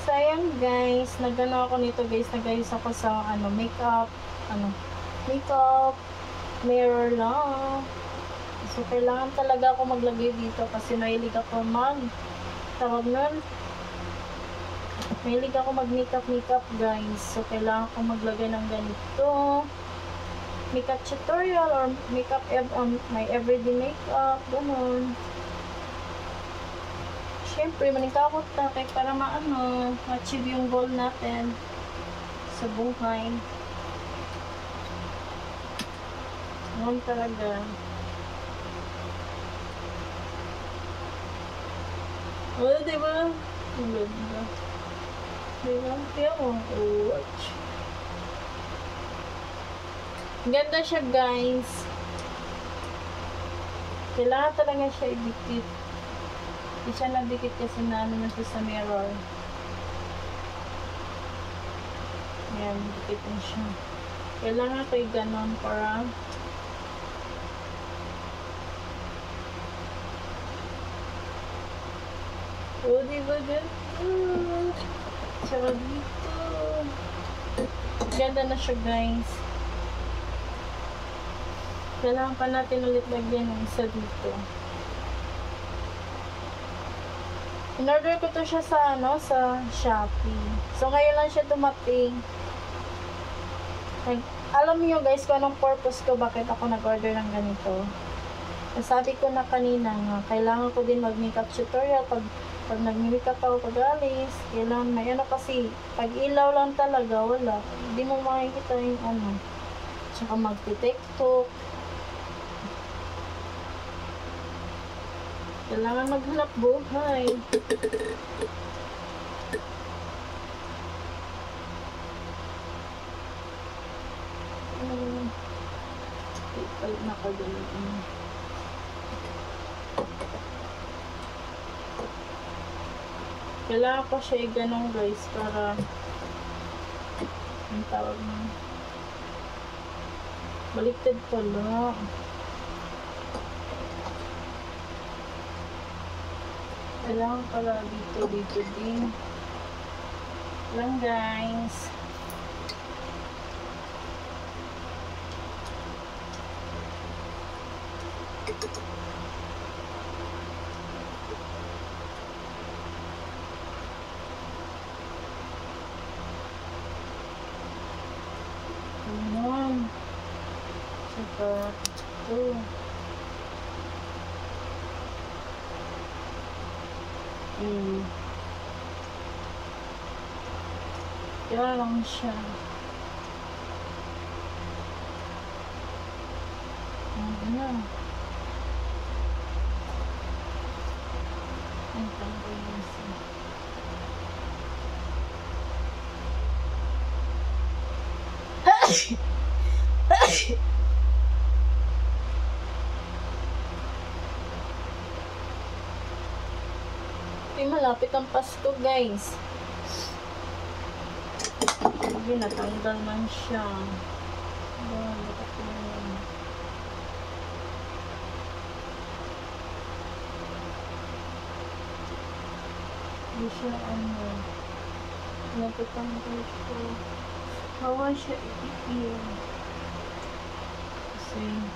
Sayang guys, nagano ako nito guys, nagayos ako sa makeup, makeup mirror lang. So kailangan talaga ako maglagay dito kasi mahilig ako tawag nun, mahilig ako mag makeup guys. So kailangan ko maglagay ng ganito makeup tutorial or makeup my everyday makeup, ganun. Siyempre, maningkamot na kay para ma-achieve yung goal natin sa buhay. Ganun talaga. Oh, diba? Ang ganda. Diba? Kaya mo, watch. Ganda siya, guys. Kailangan talaga siya idikit. Hindi siya nadikit kasi na siya sa mirror. Ayan, dikit na siya. Kailangan ko ganon para diba ganda? Tsaka dito. Ganda na siya, guys. Kailangan pa natin ulit lagyan ng isa dito. In-order ko to siya sa sa Shopee. So ngayon lang siya dumating. Alam niyo guys kung anong purpose ko bakit ako nag-order ng ganito. Sabi ko na kanina nga, kailangan ko din mag-makeup tutorial pag nag-makeup ako pag-alis. Kailangan may kasi pag ilaw lang talaga wala. Hindi mo makikita yung Tsaka mag-tiktok. Kailangan maghanap buhay. Nakagaling. Kailangan pa siya ganun guys para ang tawag mo. Baliktad pala. Kailangan pala dito din lang guys. Ayan. Saka ito. Kaya lang siya. Ayan. Ang tanggal yun siya. Malapit ang Pasko guys. Hindi natanggal man siya. Hindi siya natanggal siya. Hawa siya iipiyo. Kasi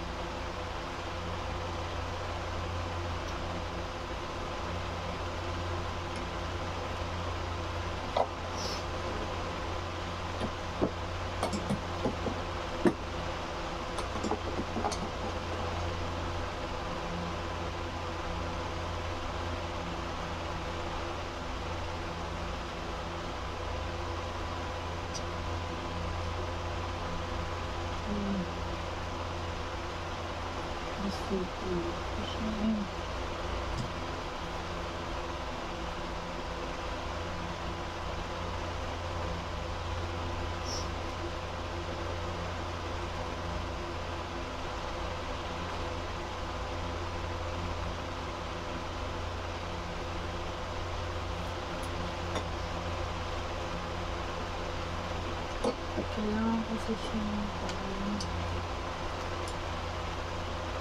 kailangan kasi siya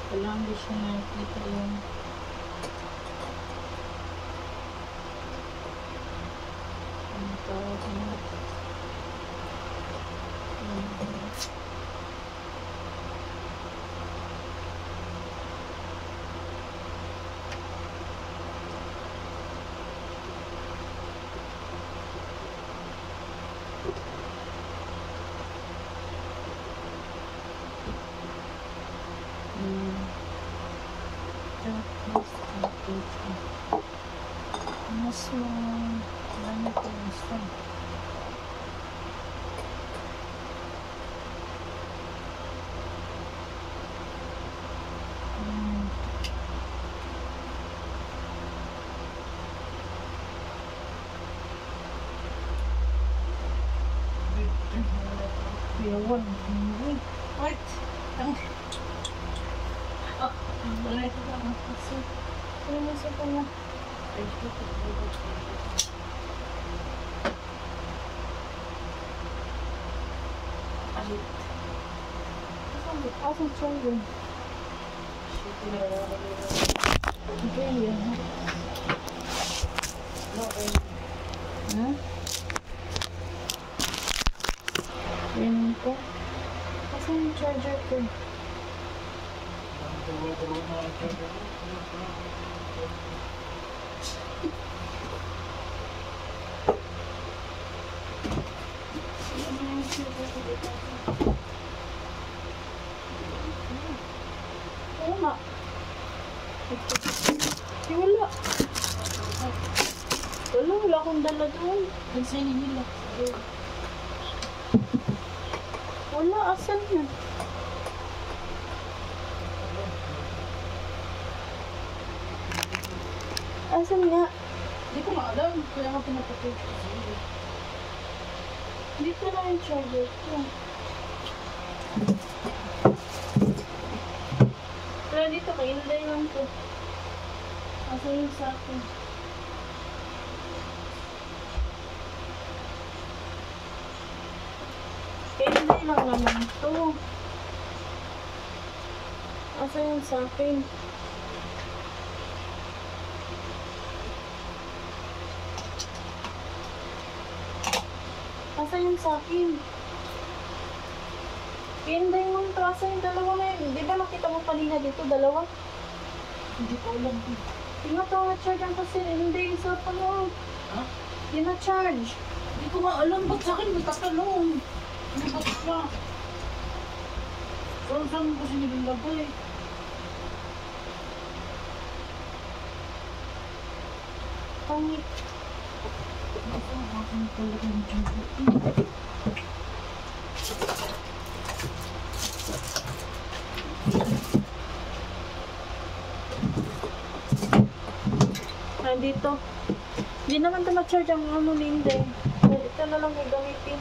kailangan din siya nakikita yung ito. Mas marami ko gusto. Yawan. Wait. Oh, boleh juga masuk. Ini masuk tengah. Asal cunggung. Iya. Ini ko. Asan yung charger ko? Wala. Wala. Wala akong dala doon. Insane nila. Wala, asan yun? Asan nga? Hindi ko maalam. Kaya nga pinapatay ko. Dito na yung charger ko. Kaya dito, kainday lang ko. Asan yung sa akin? Kainday lang naman to. Asan yung sa akin? Asan yung sa akin? Kainday mo ito. Asan yung dalawa na yun? Di ba nakita mo kanina dito, dalawa? Hindi ko alam. Tingnan to, na-charge ang kasi hindi yung cellphone mo. Ha? Yung na-charge. Hindi ko nga alam. Ba't sa akin magtatalong? Ano ba siya? Saan ko kasi nilagay? Pangit. Saan akin talaga yung charger? Dito. Hindi naman ito ma-charge ang ano ni Inday. Ito na lang yung gamitin.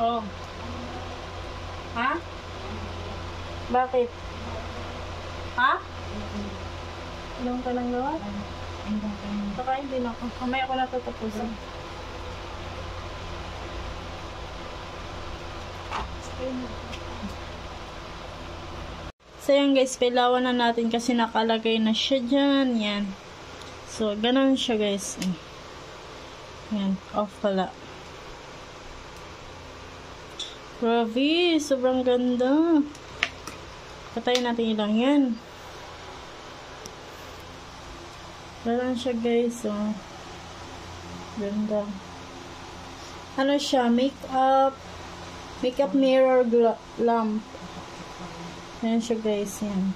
Oh. Ha? Bakit? Ha? Ilang ka lang gawa? Kakain din ako. Kamaya ko natatapusin. So yan guys, pilawan na natin kasi nakalagay na siya dyan. Yan. So, ganun siya guys. Yan, off pala. Grabe, sobrang ganda. Patayin natin ilang yan. Ganun siya guys. Oh. Ganda. Ano siya? Makeup mirror lamp. Yan siya guys. Yan.